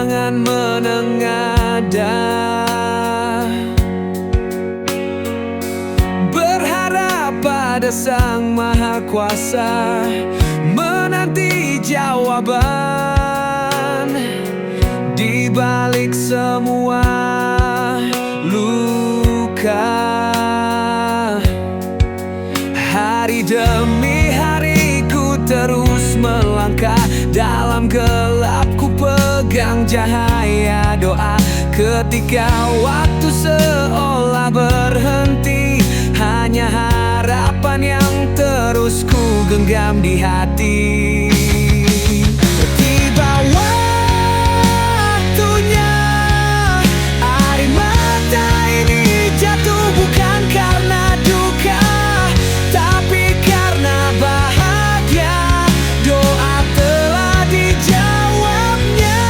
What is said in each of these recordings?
jangan menengada. Berharap pada Sang Maha Kuasa, menanti jawaban di balik semua luka. Hari demi hari ku terus melangkah, dalam gelap ku pegang cahaya doa. Ketika waktu seolah berhenti, hanya harapan yang terus ku genggam di hati. Tiba waktunya, air mata ini jatuh bukan karena duka, tapi karena bahagia. Doa telah dijawabnya.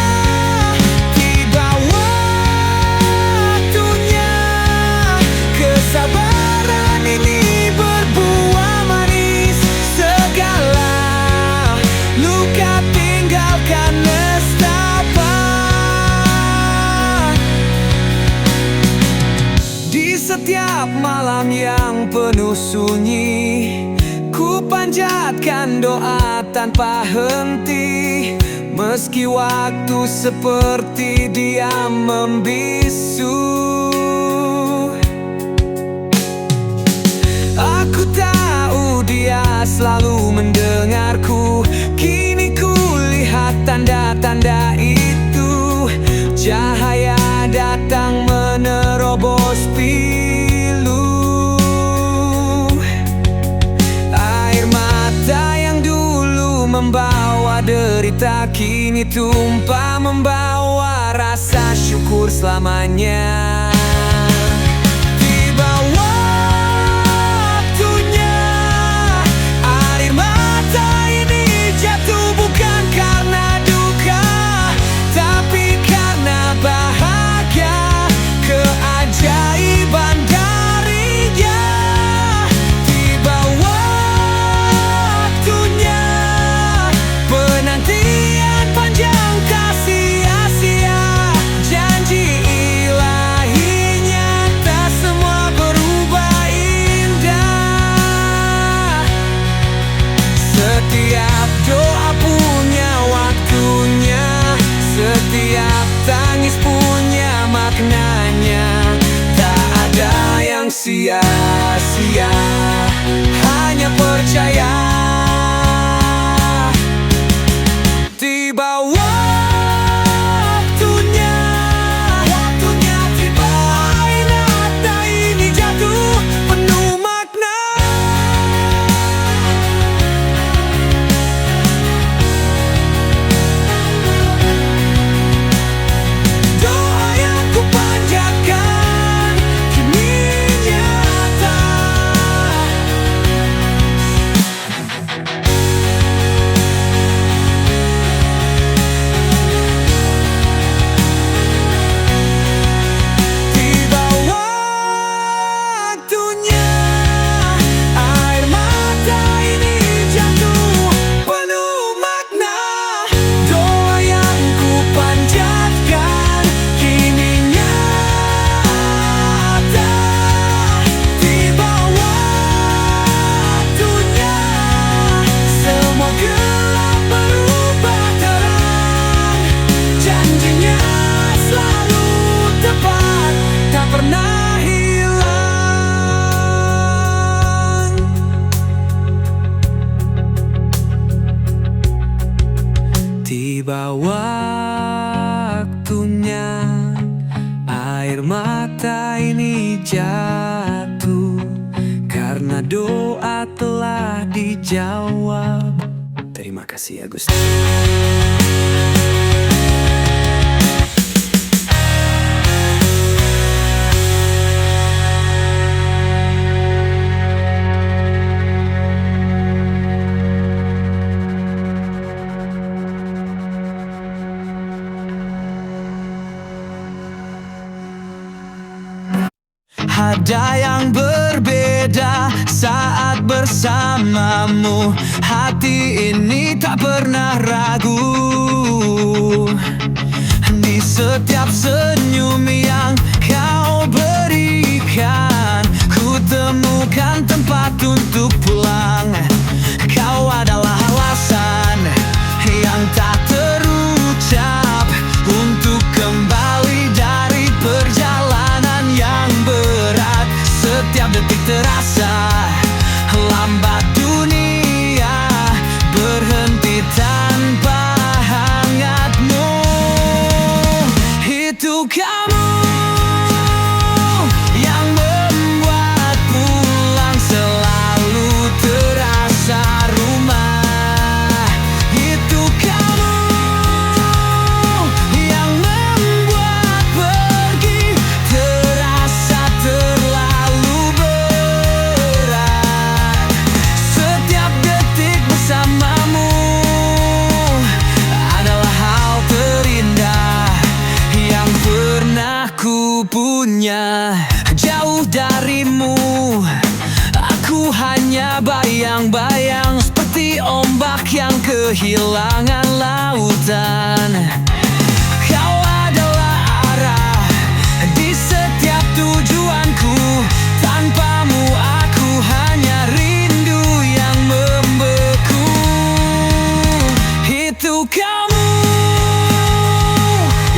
Tiba waktunya, kesabaran ini berbuah manis. Segala luka tinggalkan nestapa. Di setiap malam yang penuh sunyi, ku panjatkan doa tanpa henti. Meski waktu seperti diam membisu, aku tahu Dia selalu mendengarku. Kini ku lihat tanda-tanda itu. Cahaya datang menerobos pilu. Air mata yang dulu membawa derita, kini tumpah membawa rasa syukur selamanya. Tiba waktunya, air mata ini jatuh bukan karena duka, tapi karena bahagia. Keajaiban darinya. Tiba waktunya, penantian panjang tak sia-sia. Janji ilahi nyata, semua berubah indah. Setiap doa punya waktunya, setiap tangis punya maknanya. Tak ada yang sia-sia, hanya percaya. Tiba waktunya, tiba. Air mata ini jatuh penuh makna. Doa yang ku panjatkan kini nyata. Tiba waktunya, air mata ini jatuh penuh makna. Doa yang ku panjatkan kini nyata. Tiba waktunya, semua gelap berubah terang. Janjinya selalu tepat, tak pernah hilang. Tiba waktunya, air mata ini jatuh karena doa telah dijawab. Terima kasih ya Gusti. Ada yang berbeda saat bersamamu. Hati ini tak pernah ragu. punya. Jauh darimu, aku hanya bayang-bayang, seperti ombak yang kehilangan lautan. Kau adalah arah di setiap tujuanku. Tanpamu aku hanya rindu yang membeku. Itu kamu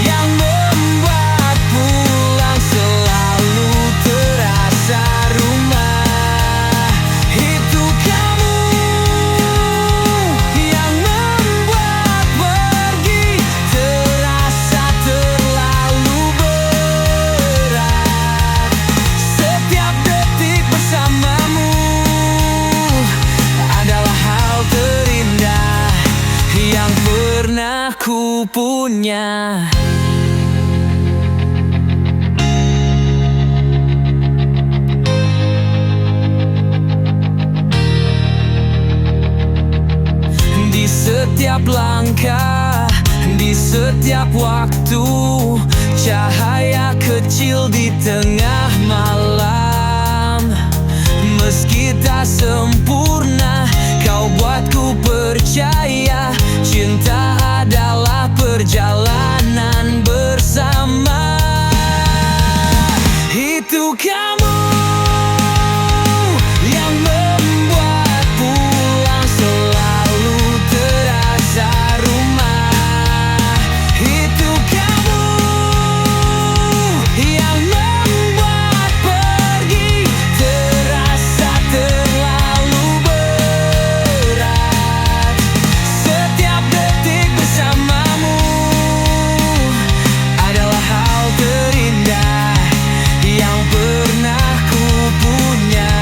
yang membuat pulang selalu terasa rumah. Itu kamu yang membuat pergi terasa terlalu berat. Setiap detik bersamamu adalah hal terindah yang pernah ku punya. Di setiap langkah, di setiap waktu, cahaya kecil di tengah malam. Meski tak sempurna, kau buatku percaya cinta adalah perjalanan bersama. Itu kamu yang membuat pulang selalu terasa rumah. Itu kamu yang membuat pergi terasa terlalu berat. Setiap detik bersamamu adalah hal terindah yang pernah ku punya.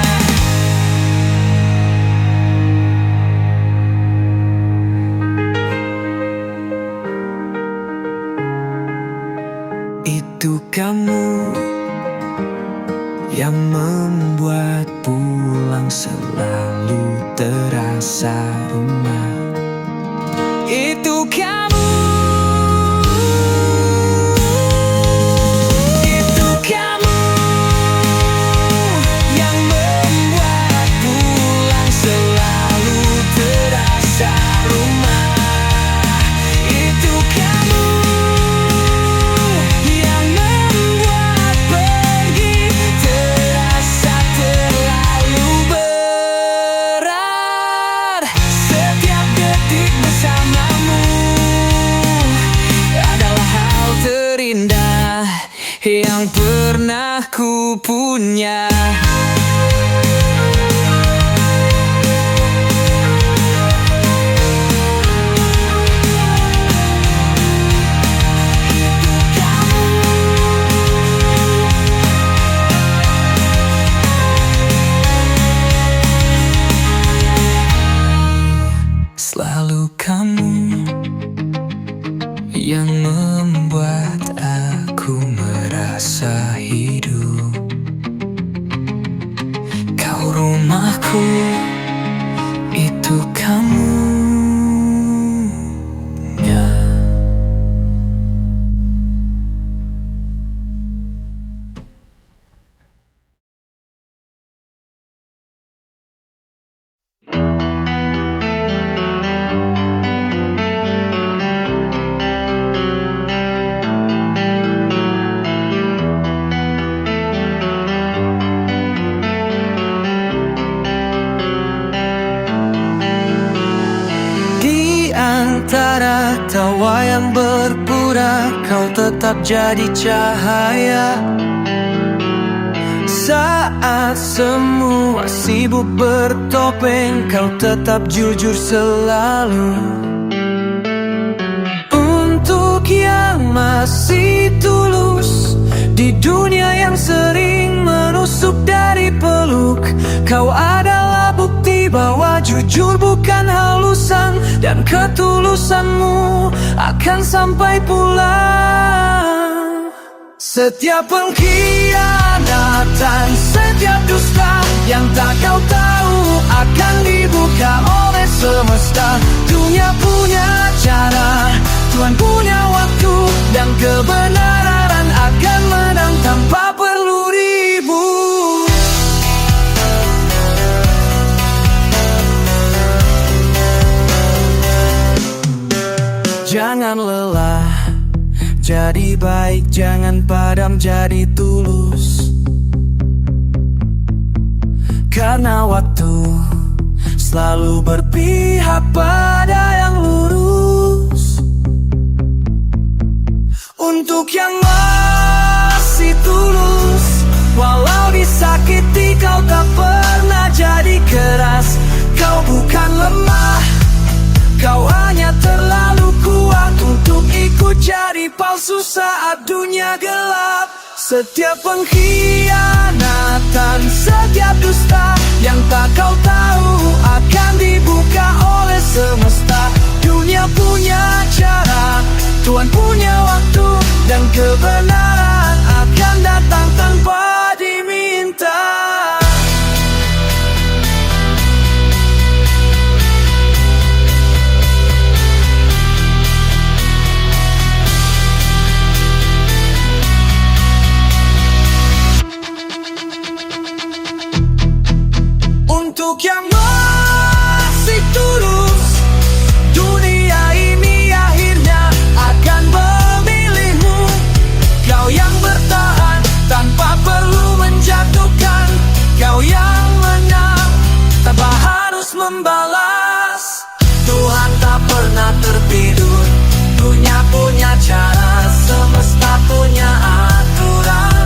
Itu kamu yang membuat pulang selalu terasa rumah. Itu kamu. Itu kamu yang membuat pulang selalu terasa rumah. Itu kamu yang membuat pergi terasa terlalu berat. Setiap detik bersamamu adalah hal terindah yang pernah ku punya. Selalu kamu yang membuat aku merasa hidup. Kau rumahku, itu kamu. Antara tawa yang berpura, kau tetap jadi cahaya. Saat semua sibuk bertopeng, kau tetap jujur selalu. Untuk yang masih tulus di dunia yang sering menusuk dari peluk, kau adalah bukti bahwa jujur bukan halusan, dan ketulusanmu akan sampai pulang. Setiap pengkhianatan, setiap dusta yang tak kau tahu akan dibuka oleh semesta. Dunia punya cara, Tuhan punya waktu, dan kebenaran akan menang tanpa jadi baik, jangan padam jadi tulus. Karena waktu selalu berpihak pada yang lurus. Untuk yang masih tulus, walau disakiti kau tak pernah jadi keras. Kau bukan lemah, kau hanya terlalu kuat untuk ikut jadi palsu saat dunia gelap. Setiap pengkhianatan, setiap dusta yang tak kau tahu akan dibuka oleh semesta. Dunia punya cara, Tuhan punya waktu, dan kebenaran akan datang tanpa diminta. Untuk yang masih tulus, dunia ini akhirnya akan memilihmu. Kau yang bertahan tanpa perlu menjatuhkan, kau yang menang tanpa harus membalas. Tuhan tak pernah tertidur, dunia punya cara, semesta punya aturan.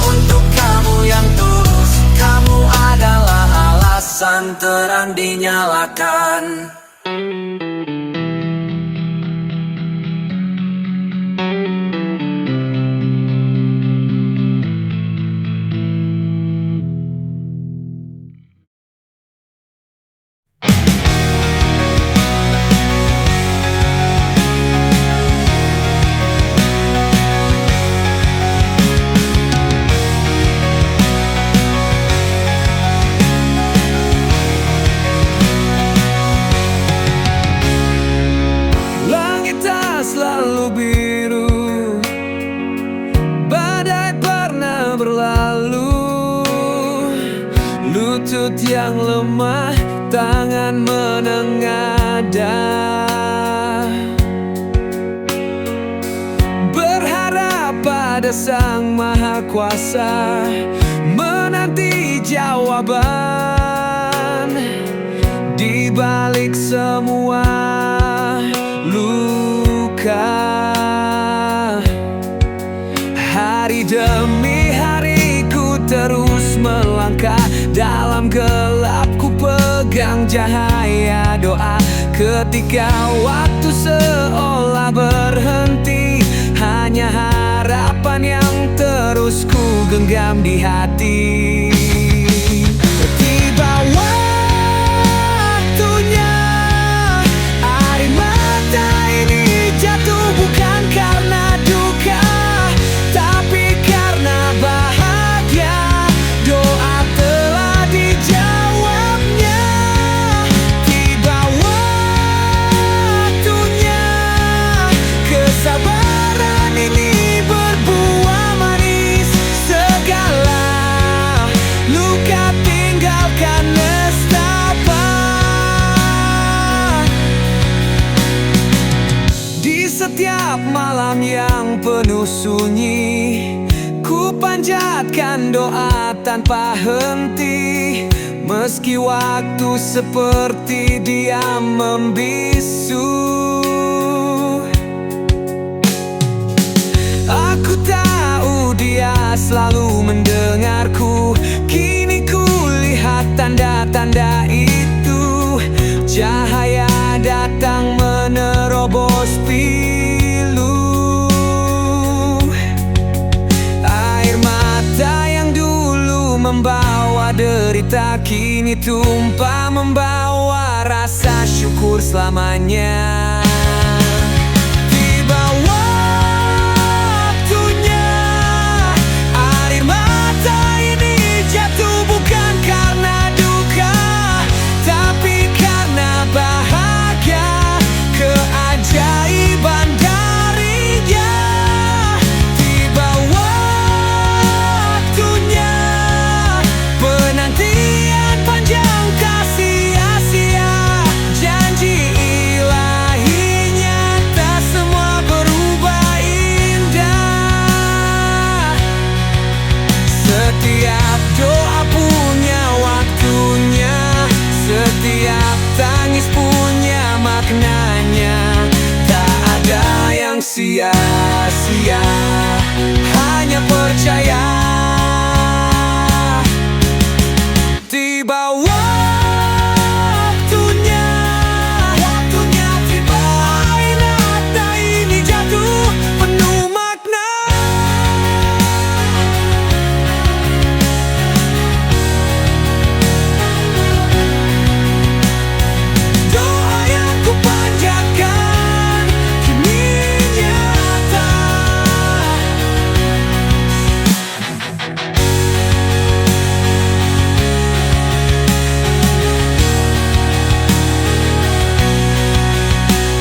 Untuk kamu yang tulus, kamu adalah alasan terang dinyalakan. Selalu biru, badai pernah berlalu. Lutut yang lemah, tangan menengadah. Berharap pada Sang Maha Kuasa, menanti jawaban di balik semua hari demi hari ku terus melangkah dalam gelap, ku pegang cahaya doa. Ketika waktu seolah berhenti, hanya harapan yang terus ku genggam di hati. Tiba waktunya, air mata ini jatuh bukan karena duka, tapi karena bahagia. Doa telah dijawabnya. Tiba waktunya, kesabaran ini berbuah manis. Segala luka tinggalkan nestapa. Di setiap malam yang penuh sunyi, ku panjatkan doa tanpa henti. Meski waktu seperti diam membisu, aku tahu Dia selalu mendengarku. Kini ku lihat tanda-tanda itu. Cahaya datang menerobos pilu. Air mata yang dulu membawa derita, kini tumpah membawa rasa syukur selamanya. Tiba waktunya, air mata ini jatuh bukan karena duka, tapi karena bahagia. Keajaiban darinya. Tiba waktunya, penantian panjang tak sia-sia. Janji ilahi tangis punya maknanya. Tak ada yang sia-sia, hanya percaya. Tiba waktunya, tiba air mata ini jatuh penuh makna. Doa yang ku panjatkan kini nyata.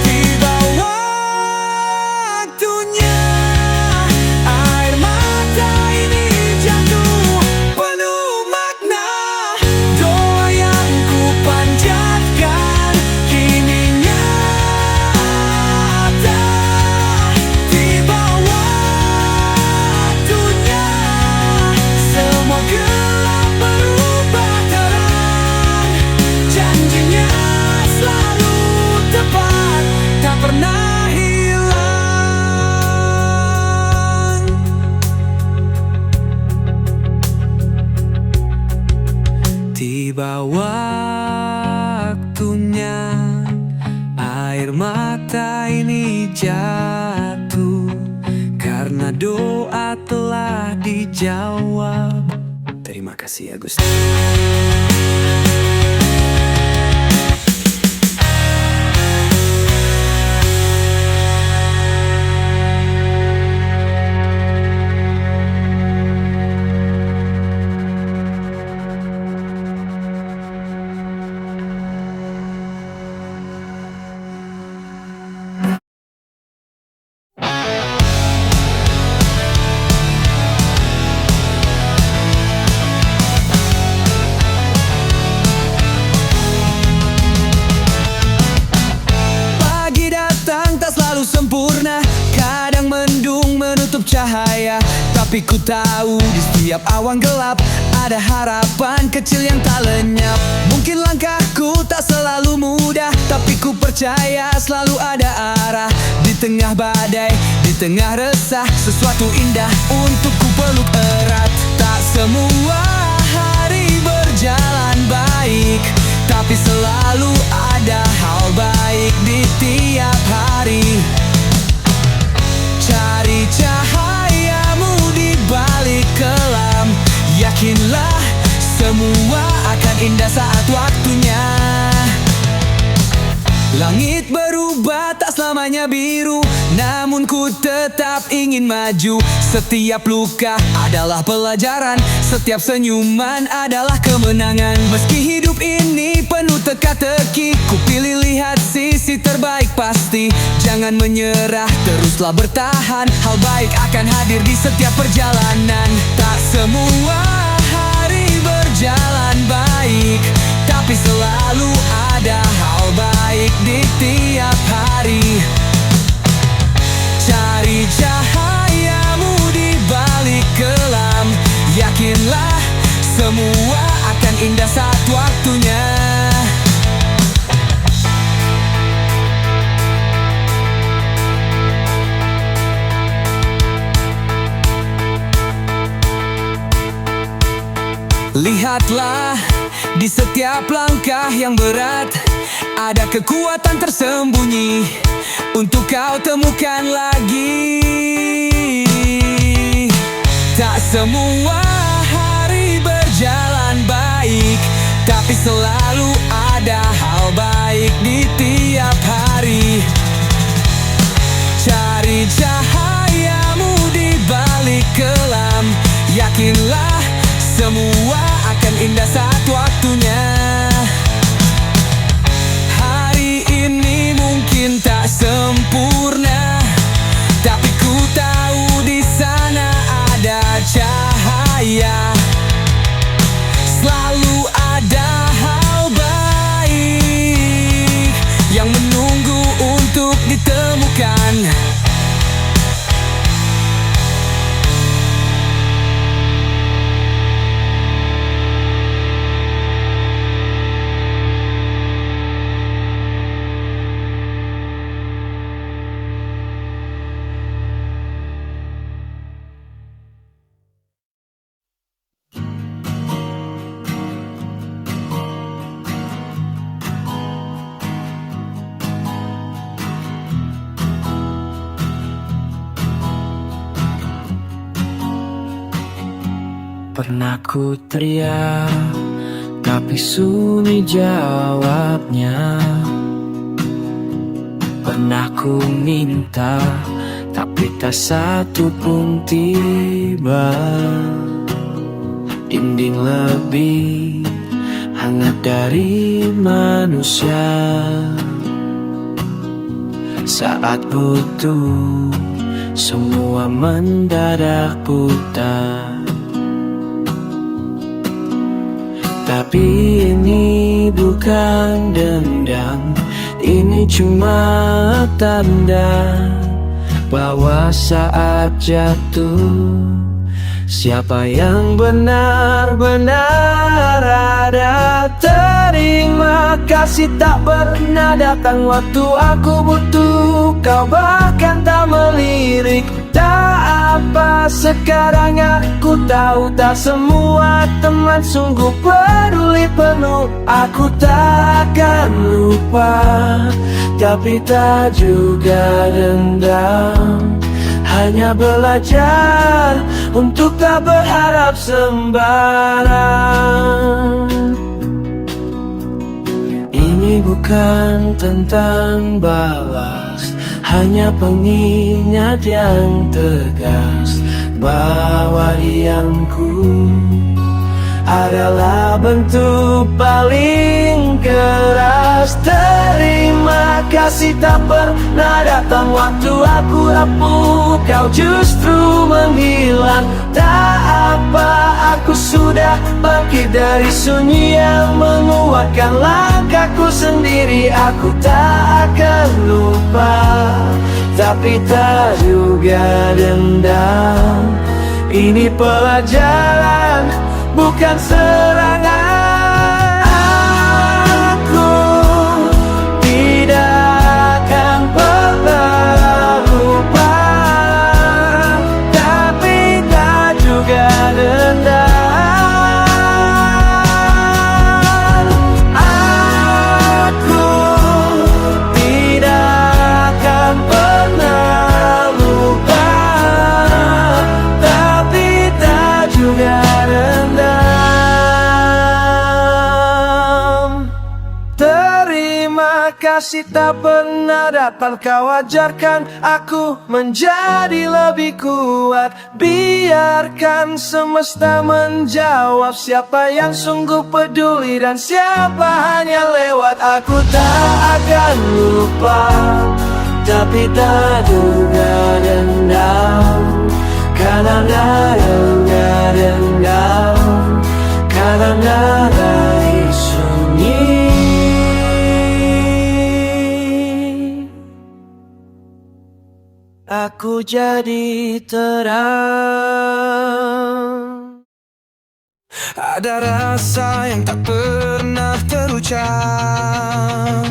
Tiba waktunya, air mata ini jatuh penuh makna. Doa yang ku panjatkan kini nyata. Tiba waktunya, semua gelap berubah terang. Janjinya selalu tepat, tak pernah hilang. Tiba waktunya, air mata ini jatuh karena doa telah dijawab. Terima kasih ya Gusti. Pagi datang tak selalu sempurna, kadang mendung menutup cahaya. Tapi ku tahu di setiap awan gelap ada harapan kecil yang tak lenyap. Mungkin langkahku tak selalu mudah, tapi ku percaya selalu ada arah. Di tengah badai, di tengah resah, sesuatu indah untuk ku peluk erat. Tak semua hari berjalan baik, tapi selalu ada hal baik di tiap hari. Cari cahayamu di balik kelam, yakinlah semua akan indah saat waktunya. Langit berubah tak selamanya biru, namun ku tetap ingin maju. Setiap luka adalah pelajaran, setiap senyuman adalah kemenangan. Meski hidup ini penuh teka-teki, ku pilih lihat sisi terbaik pasti. Jangan menyerah, teruslah bertahan, hal baik akan hadir di setiap perjalanan. Tak semua hari berjalan baik, tapi selalu ada hal baik di tiap hari. Cari cahayamu di balik kelam, yakinlah semua akan indah saat waktunya. Lihatlah, di setiap langkah yang berat ada kekuatan tersembunyi untuk kau temukan lagi. Tak semua hari berjalan baik, tapi selalu ada hal baik di tiap hari. Cari cahayamu di balik kelam, yakinlah semua akan indah saat waktunya. Hari ini mungkin tak sempurna, tapi ku tahu di sana ada cahaya. Selalu ada hal baik yang menunggu untuk ditemukan. Pernah ku teriak, tapi sunyi jawabnya. Pernah ku minta, tapi tak satu pun tiba. Dinding lebih hangat dari manusia. Saat butuh, semua mendadak buta. Tapi ini bukan dendam, ini cuma tanda bahwa saat jatuh, siapa yang benar-benar ada. Terima kasih tak pernah datang waktu aku butuh kau, bahkan tak melirik. Tak apa sekarang aku tahu, tak semua teman sungguh peduli penuh. Aku takkan lupa, tapi tak juga dendam. Hanya belajar untuk tak berharap sembarang. Ini bukan tentang balas, hanya pengingat yang tegas bahwa diamku adalah bentuk paling keras. Terima kasih tak pernah datang waktu aku rapuh, kau justru menghilang. Tak apa, aku sudah bangkit dari sunyi yang menguatkan langkahku sendiri. Aku tak akan lupa, tapi tak juga dendam. Ini pelajaran, bukan serangan. Aku tidak akan pernah lupa, tapi tak juga dendam. Aku tidak akan pernah lupa, tapi tak juga dendam. Terima kasih tak pernah datang, kau ajarkan aku menjadi lebih kuat. Biarkan semesta menjawab siapa yang sungguh peduli dan siapa hanya lewat. Aku tak akan lupa, tapi tak juga dendam. Karena juga dendam, karena dari sunyi aku jadi terang. Ada rasa yang tak pernah terucap,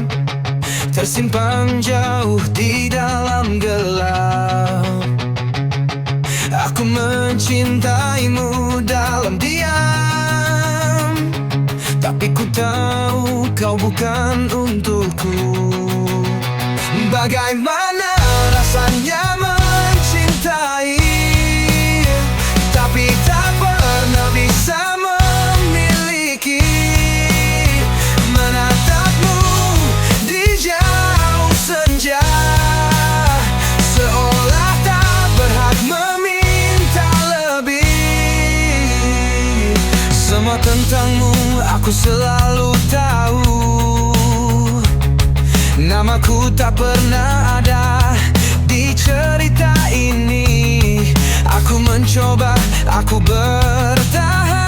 tersimpan jauh di dalam gelap. Aku mencintaimu dalam diam, tapi ku tahu kau bukan untukku. Bagaimana rasanya mencintai, tapi tak pernah bisa memiliki. Menatapmu di jauh senja, seolah tak berhak meminta lebih. Semua tentangmu aku selalu tahu, namaku tak pernah ada di cerita ini. Aku mencoba, aku bertahan,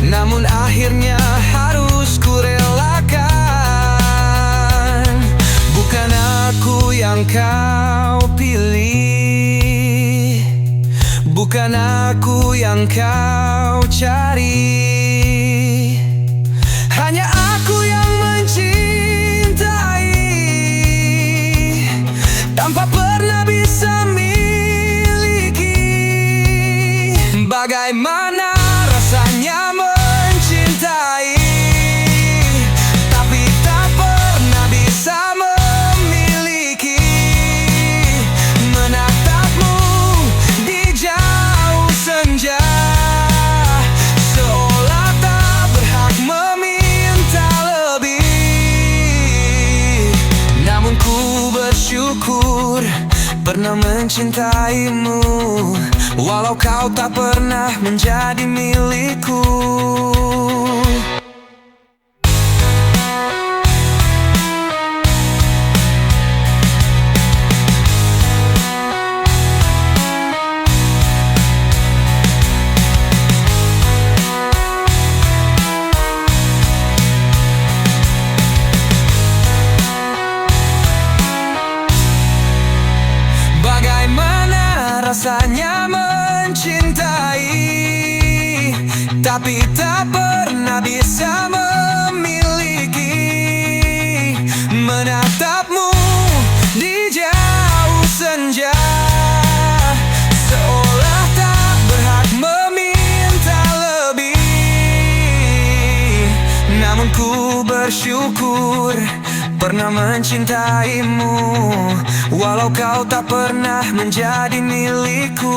namun akhirnya harus ku relakan. Bukan aku yang kau pilih, bukan aku yang kau cari. Hanya aku yang mencintai tanpa pernah bisa miliki. Bagaimana rasanya mencintai, tapi tak pernah bisa memiliki. Menatapmu di jauh senja, pernah mencintaimu, walau kau tak pernah menjadi milikku. Rasanya mencintai, tapi tak pernah bisa memiliki. Menatapmu di jauh senja, seolah tak berhak meminta lebih. Namun ku bersyukur pernah mencintaimu, walau kau tak pernah menjadi milikku.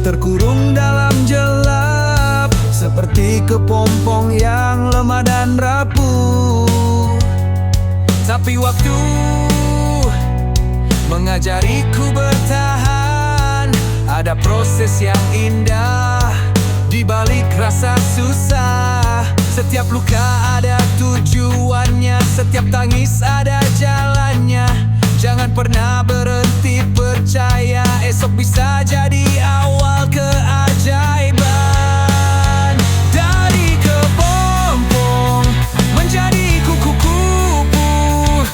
Terkurung dalam gelap, seperti kepompong yang lemah dan rapuh. Tapi waktu mengajariku bertahan. Ada proses yang indah di balik rasa susah. Setiap luka ada tujuannya, setiap tangis ada jalannya. Jangan pernah berhenti percaya, esok bisa jadi awal keajaiban. Dari kepompong menjadi kupu-kupu,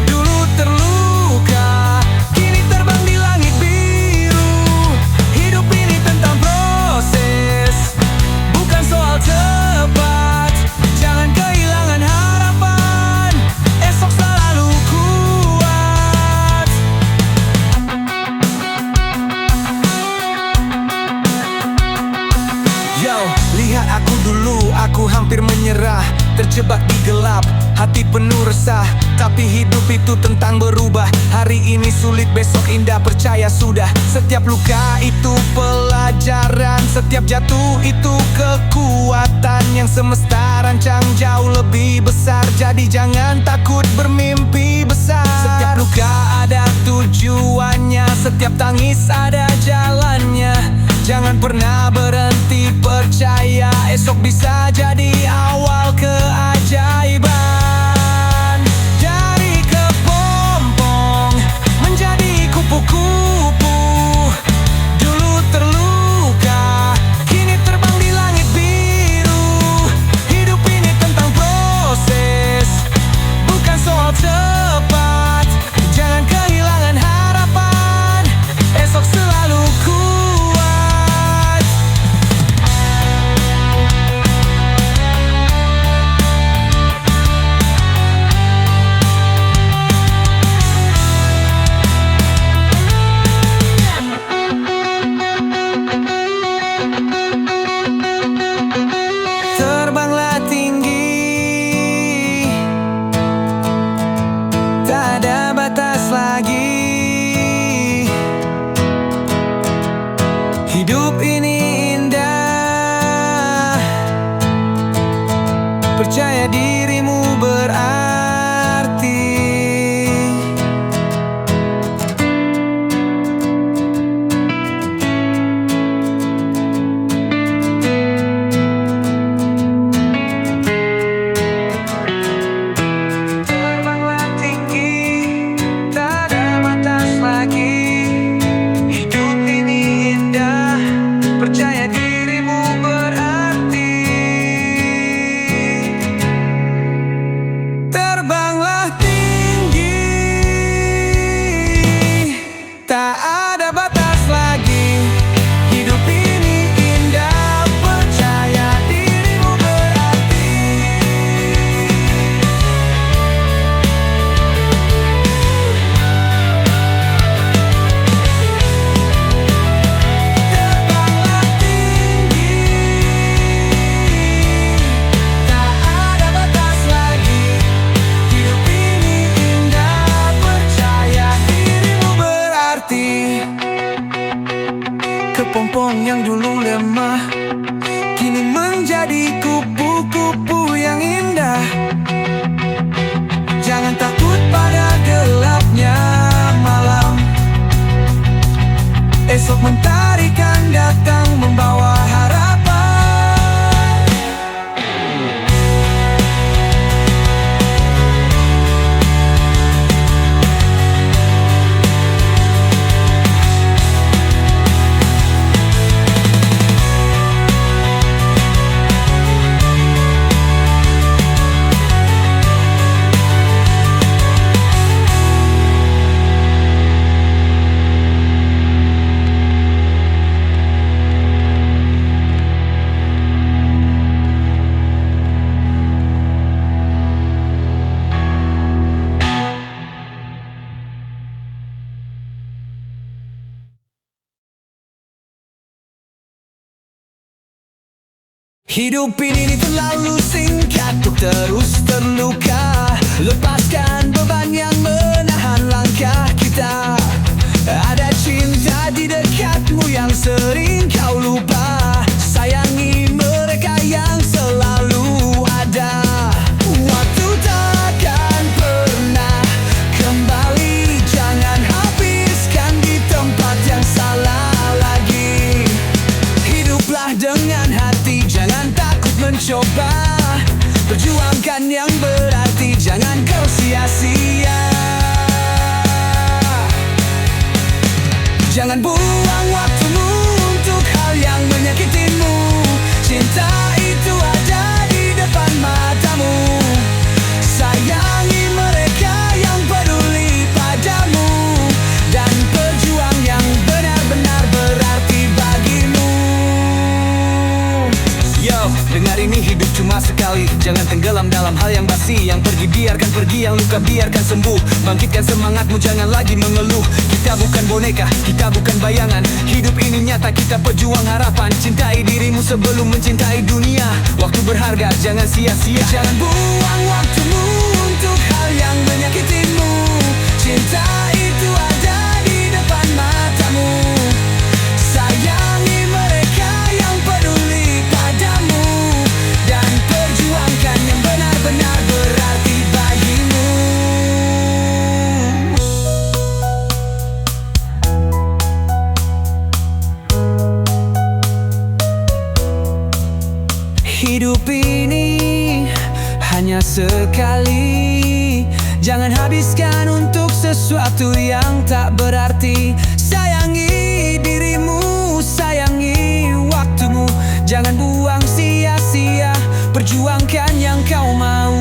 dulu terluka, kini terbang di langit biru. Hidup ini tentang proses, bukan soal cepat. Jangan kehilangan harapan, esok selalu kuat. Yo, lihat aku dulu, aku hampir menyerah, terjebak di gelap, hati penuh resah. Tapi hidup itu tentang berubah, hari ini sulit, besok indah, percaya sudah. Setiap luka itu pelajaran, setiap jatuh itu kekuatan yang semesta rancang jauh lebih besar. Jadi jangan takut bermimpi besar. Setiap luka ada tujuannya, setiap tangis ada jalannya. Jangan pernah berhenti percaya, esok bisa jadi awal keajaiban. Dari kepompong menjadi kupu-kupu, dulu terluka, kini terbang di langit biru. Hidup ini tentang proses, bukan soal cepat. Jangan kehilangan harapan, esok selalu kuat. Terbanglah tinggi, tak ada batas lagi. Hidup ini indah, percaya dirimu berarti. Terbanglah tinggi, tak ada batas lagi. Hidup ini indah, percaya dirimu berarti. menjadi kupu-kupu yang indah. Jangan takut pada gelapnya malam. Esok mentari kan datang membawa harapan. Hidup ini terlalu singkat untuk terus terluka. Lepaskan beban yang menahan langkah kita. Ada cinta di dekatmu yang sering kau lupa. Sayangi mereka yang selalu ada. Waktu takkan pernah kembali. Jangan habiskan di tempat yang salah lagi. Hiduplah dengan hati, jangan takut mencoba. Perjuangkan yang berarti, jangan kau sia-sia. Jangan buang waktumu untuk hal yang menyakitimu. Cinta itu ada di depan matamu. Sayangi mereka yang peduli padamu, dan berjuang yang benar-benar berarti bagimu. Yo, dengar ini, hidup cuma sekali. Jangan tenggelam dalam hal yang basi. Yang pergi biarkan pergi, yang luka biarkan sembuh. Bangkitkan semangatmu, jangan lagi mengeluh. Kita bukan boneka, kita bukan bayangan. Hidup ini nyata, kita pejuang harapan. Cintai dirimu sebelum mencintai dunia. Waktu berharga, jangan sia-sia. Jangan buang waktumu untuk hal yang menyakitimu. Cinta itu ada di depan matamu. Sayangi mereka yang peduli padamu, dan perjuangkan yang benar-benar berarti bagimu. Hidup ini hanya sekali. Jangan habiskan untuk sesuatu yang tak berarti. Sayangi dirimu, sayangi waktumu. Jangan buang sia-sia. Perjuangkan yang kau mau.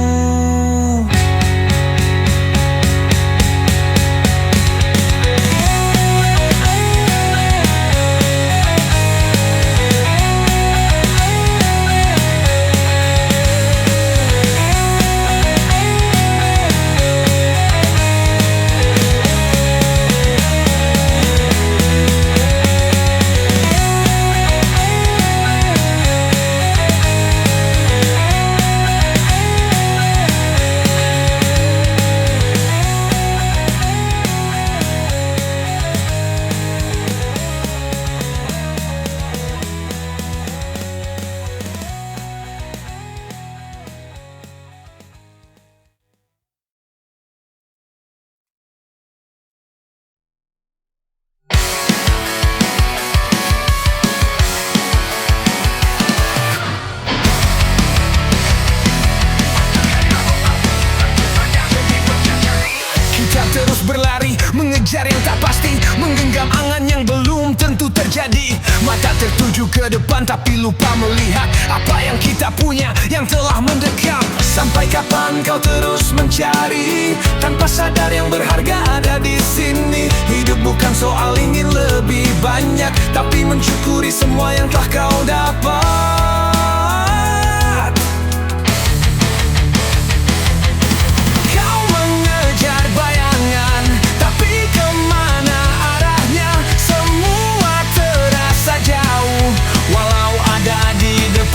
Berlari, mengejar yang tak pasti, menggenggam angan yang belum tentu terjadi. Mata tertuju ke depan tapi lupa melihat apa yang kita punya yang telah mendekat. Sampai kapan kau terus mencari, tanpa sadar yang berharga ada di sini. Hidup bukan soal ingin lebih banyak, tapi mensyukuri semua yang telah kau dapat.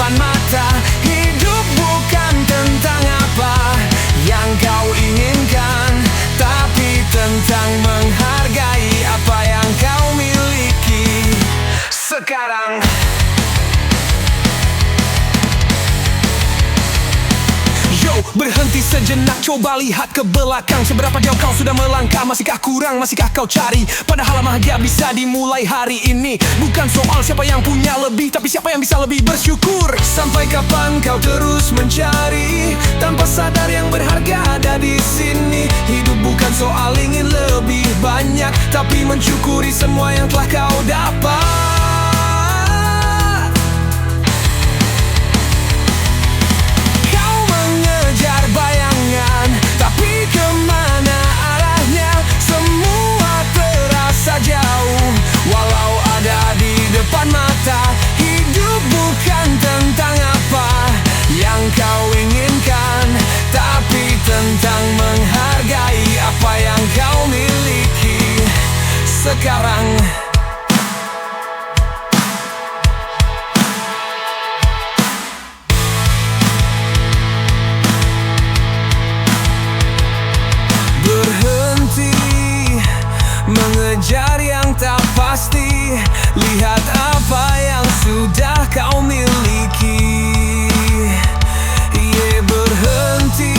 Mata hidup bukan tentang apa yang kau inginkan, tapi tentang menghargai apa yang kau miliki sekarang. Berhenti sejenak, coba lihat ke belakang. Seberapa jauh kau sudah melangkah? Masihkah kurang, masihkah kau cari? Padahal bahagia bisa dimulai hari ini. Bukan soal siapa yang punya lebih, tapi siapa yang bisa lebih bersyukur. Sampai kapan kau terus mencari, tanpa sadar yang berharga ada di sini. Hidup bukan soal ingin lebih banyak, tapi mensyukuri semua yang telah kau dapat. Bayangan, tapi kemana arahnya? Semua terasa jauh, walau ada di depan mata. Hidup bukan tentang apa yang kau inginkan, tapi tentang menghargai apa yang kau miliki sekarang. Mengejar yang tak pasti, lihat apa yang sudah kau miliki. Berhenti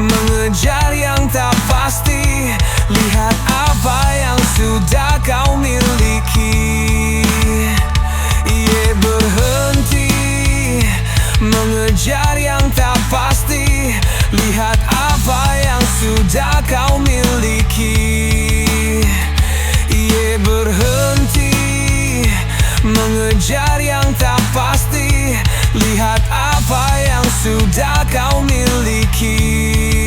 mengejar yang tak pasti, lihat apa yang sudah kau miliki. Berhenti mengejar yang tak pasti, lihat apa yang sudah kau miliki. Berhenti mengejar yang tak pasti, lihat apa yang sudah kau miliki.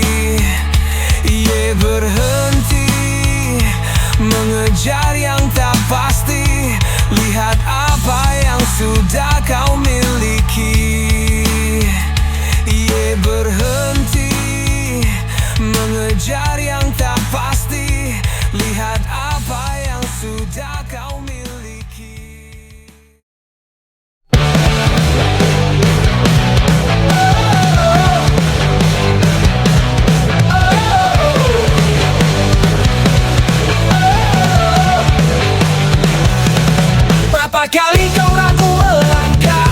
Berhenti mengejar yang tak pasti, lihat apa yang sudah kau miliki. Berhenti mengejar yang tak pasti, lihat apa yang sudah kau miliki. Berapa kali kau ragu melangkah?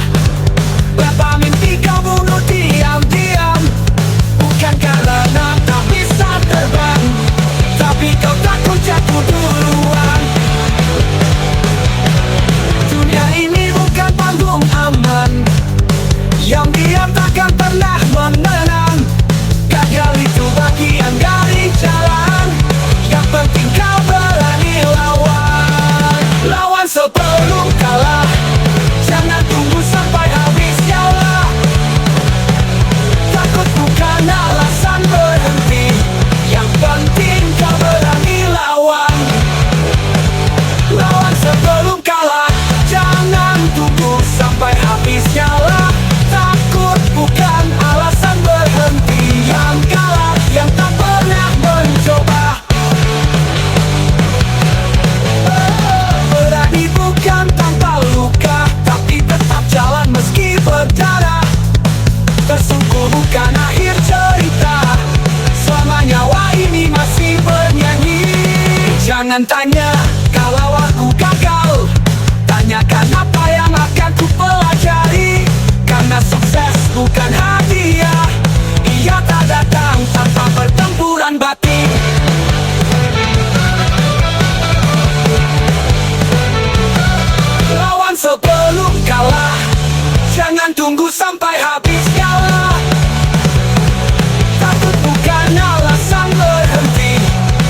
Berapa mimpi kau bunuh diam-diam? Bukan karena tak bisa terbang, tapi kau takut jatuh duluan. Dunia ini bukan panggung aman, yang diam takkan pernah menang. Gagal itu bagian dari jalan, yang penting kau berani lawan. Lawan sebelum kalah, jangan tunggu sampai habis nyala. Takut bukan alasan berhenti, yang penting kau berani lawan. Lawan sebelum kalah, jangan tunggu sampai habis nyala. Takut bukan alasan berhenti, yang kalah yang tak pernah mencoba. Berani bukan tanpa luka, tapi tetap jalan meski berdarah. Tersungkur bukan akhir cerita, selama nyawa ini masih bernyanyi. Jangan tanya kalau aku gagal, tanyakan apa yang akan ku pelajari. Karena sukses bukan hadiah, ia tak datang tanpa pertempuran batin. Lawan sebelum kalah, jangan tunggu sampai habis nyala. Takut bukan alasan berhenti,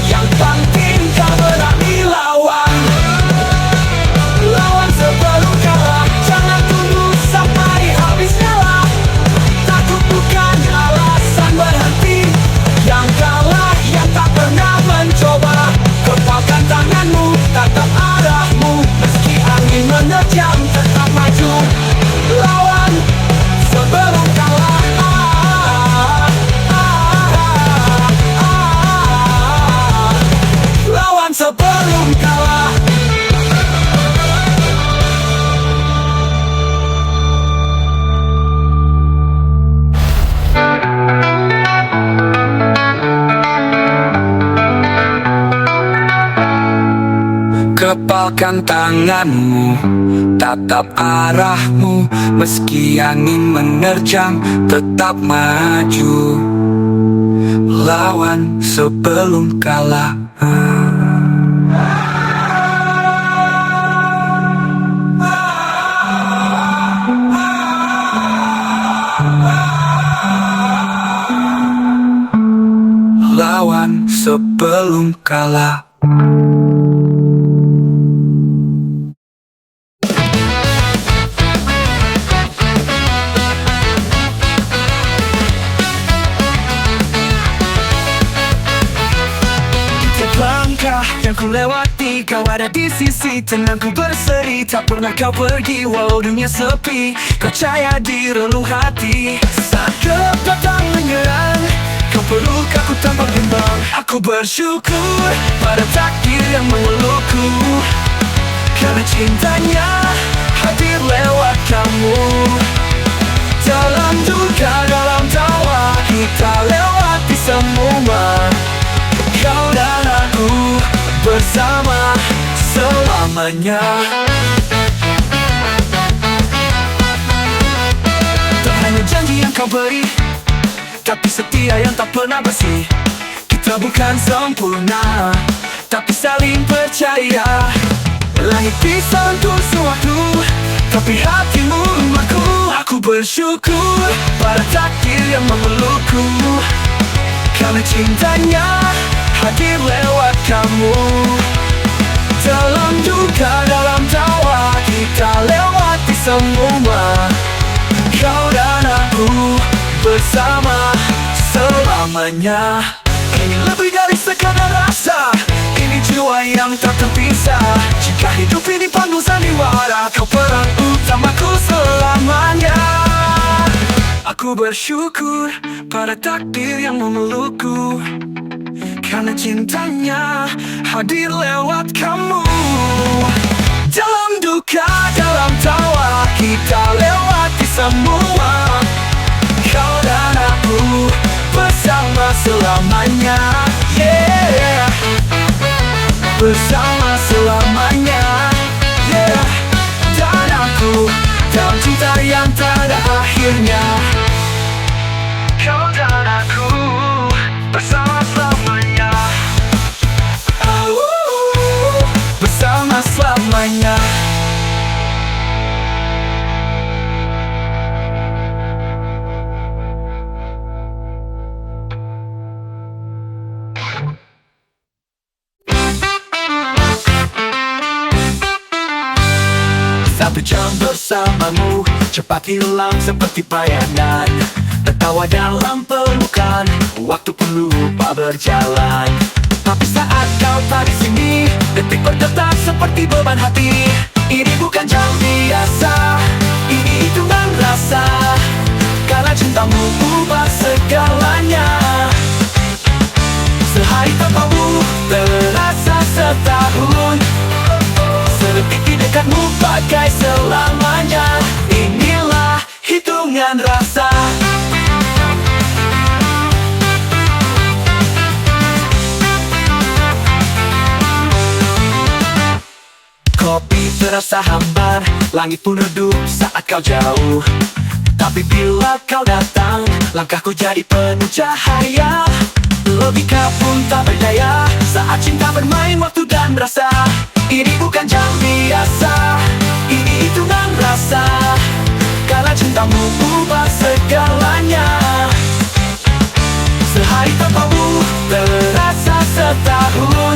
yang penting kau berani lawan. Lawan sebelum kalah, jangan tunggu sampai habis nyala. Takut bukan alasan berhenti, yang kalah yang tak pernah mencoba. Kepalkan tanganmu, tatap arahmu, meski angin menerjang tetap maju. Lawan sebelum Kepalkan tanganmu, tatap arahmu. Meski angin menerjang, tetap maju. Lawan sebelum kalah. Lawan sebelum kalah. Langkah yang ku lewati, kau ada di sisi, tenangku berseri. Tak pernah kau pergi walau dunia sepi. Kau percaya di relung hati. Saat gelap datang menyerang, kau peluk aku tanpa bimbang. Aku bersyukur pada takdir yang memelukku, karena cintanya hadir lewat kamu. Dalam duka, dalam tawa, kita lewati semua. Kau dan aku bersama selamanya. Tak hanya janji yang kau beri, tapi setia yang tak pernah basi. Kita bukan sempurna, tapi saling percaya. Langit bisa untuk sewaktu, tapi hatimu rumahku. Aku bersyukur pada takdir yang memelukku, karena cintanya hadir lewat kamu. Dalam duka, dalam tawa, kita lewati semua. Kau dan aku bersama selamanya. Ini lebih dari sekadar rasa, ini jiwa yang tak terpisah. Jika hidup ini penuh sandiwara, kau peran utamaku selamanya. Aku bersyukur pada takdir yang memelukku, karena cintanya hadir lewat kamu. Dalam duka, dalam tawa, kita lewati semua. Kau dan aku bersama selamanya. Yeah, bersama selamanya. Yeah, dan aku dalam cinta yang tak ada akhirnya. Kau dan aku bersama selamanya. Bersama selamanya. Satu jam bersamamu cepat hilang seperti bayangan. Tertawa dalam pelukan, waktu pun lupa berjalan. Tapi saat kau tak di sini, detik berdetak seperti beban hati. Ini bukan jam biasa, ini hitungan rasa, karena cintamu ubah segalanya. Sehari tanpamu terasa setahun, sedetik di dekatmu bagai selamanya. Inilah hitungan rasa. Kopi terasa hambar, langit pun redup saat kau jauh. Tapi bila kau datang, langkahku jadi penuh cahaya. Logika pun tak berdaya saat cinta bermain waktu dan rasa. Ini bukan jam biasa, ini hitungan rasa, karena cintamu ubah segalanya. Sehari tanpamu terasa setahun,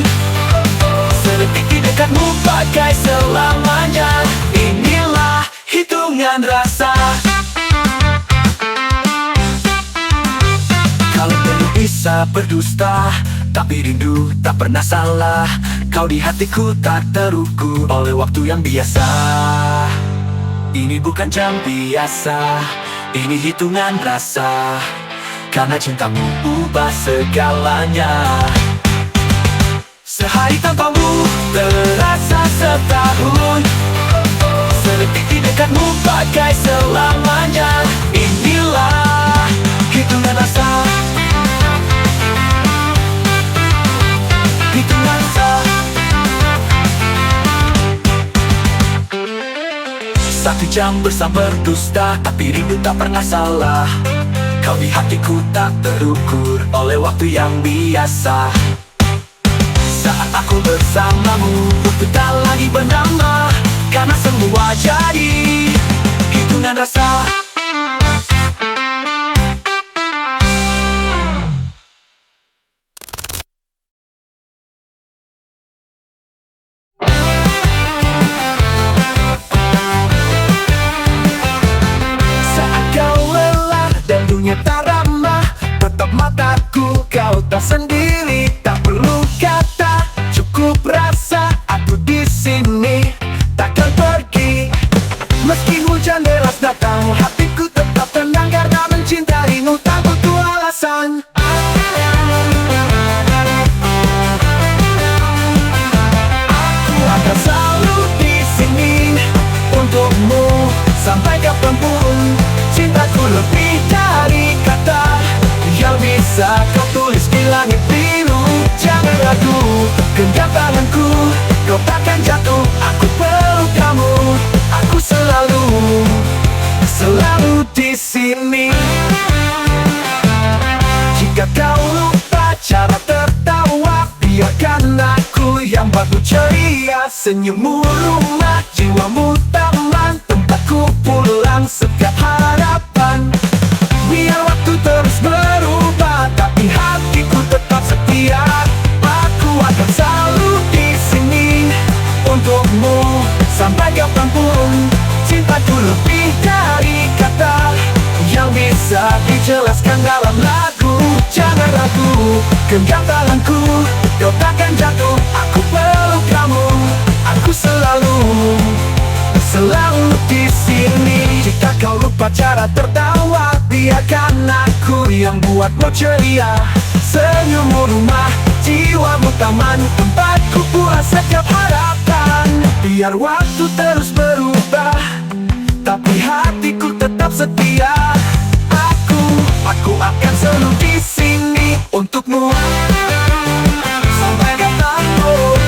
sedetik di dekatmu bagai selamanya. Inilah hitungan rasa. Kalau penuh bisa berdusta, tapi rindu tak pernah salah. Kau di hatiku tak terukur oleh waktu yang biasa. Ini bukan jam biasa, ini hitungan rasa, karena cintamu ubah segalanya. Sehari tanpamu terasa setahun, sedetik di dekatmu bagai selamanya. Inilah hitungan rasa, hitungan rasa. berbincang bersama berdusta, tapi rindu tak pernah salah. Kau di hatiku tak terukur oleh waktu yang biasa. Saat aku bersamamu, waktu tak lagi bernama, karena semua jadi hitungan rasa. Saat kau lelah dan dunia tak ramah, tetap mataku kau tak sendiri. Tak perlu kata, cukup rasa aku di sini, takkan pergi. Meski hujan deras datang, hatiku tetap tenang karena mencintaimu tak butuh alasan. Aku akan selalu di sini untukmu sampai kapanpun. Cintaku lebih dari kata yang bisa kau tulis di langit biru. Jangan ragu, genggam tanganku, kau takkan jatuh. Aku peluk kamu, aku selalu di sini. Jika kau lupa cara tertawa, biarkan aku yang baru ceria. Senyummu rumah, jiwamu taman, tempatku pulang setiap harapan. Biar waktu terus berubah, tapi hatiku tetap setia. Aku akan selalu di sini untukmu sampai kapanpun. Cintaku lebih dari kata yang bisa dijelaskan dalam lagu. Jangan ragu, genggam tanganku, kau takkan jatuh. Aku peluk kamu, aku selalu di sini. Jika kau lupa cara tertawa, biarkan aku yang buatmu ceria. Senyummu rumah, jiwamu taman, tempatku puas setiap harapan. Biar waktu terus berubah, tapi hatiku tetap setia. Aku akan selalu di sini untukmu sampai kapanpun.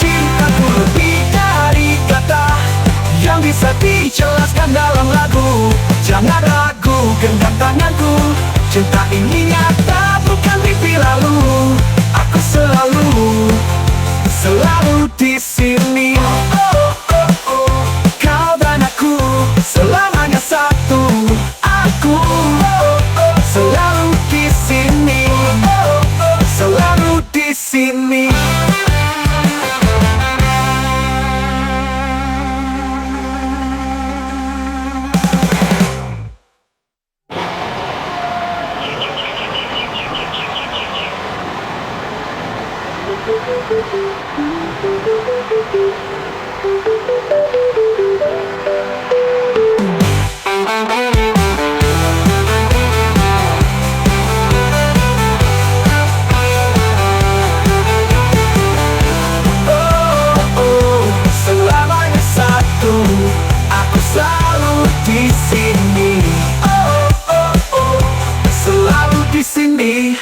Cintaku lebih dari kata yang bisa dijelaskan dalam lagu. Jangan ragu, genggam tanganku, cinta ini nyata bukan mimpi lalu. Aku selalu di sini. Kau dan aku selamanya satu. Aku selalu di sini, selalu di sini. Selamanya satu. Aku selalu di sini. Selalu di sini.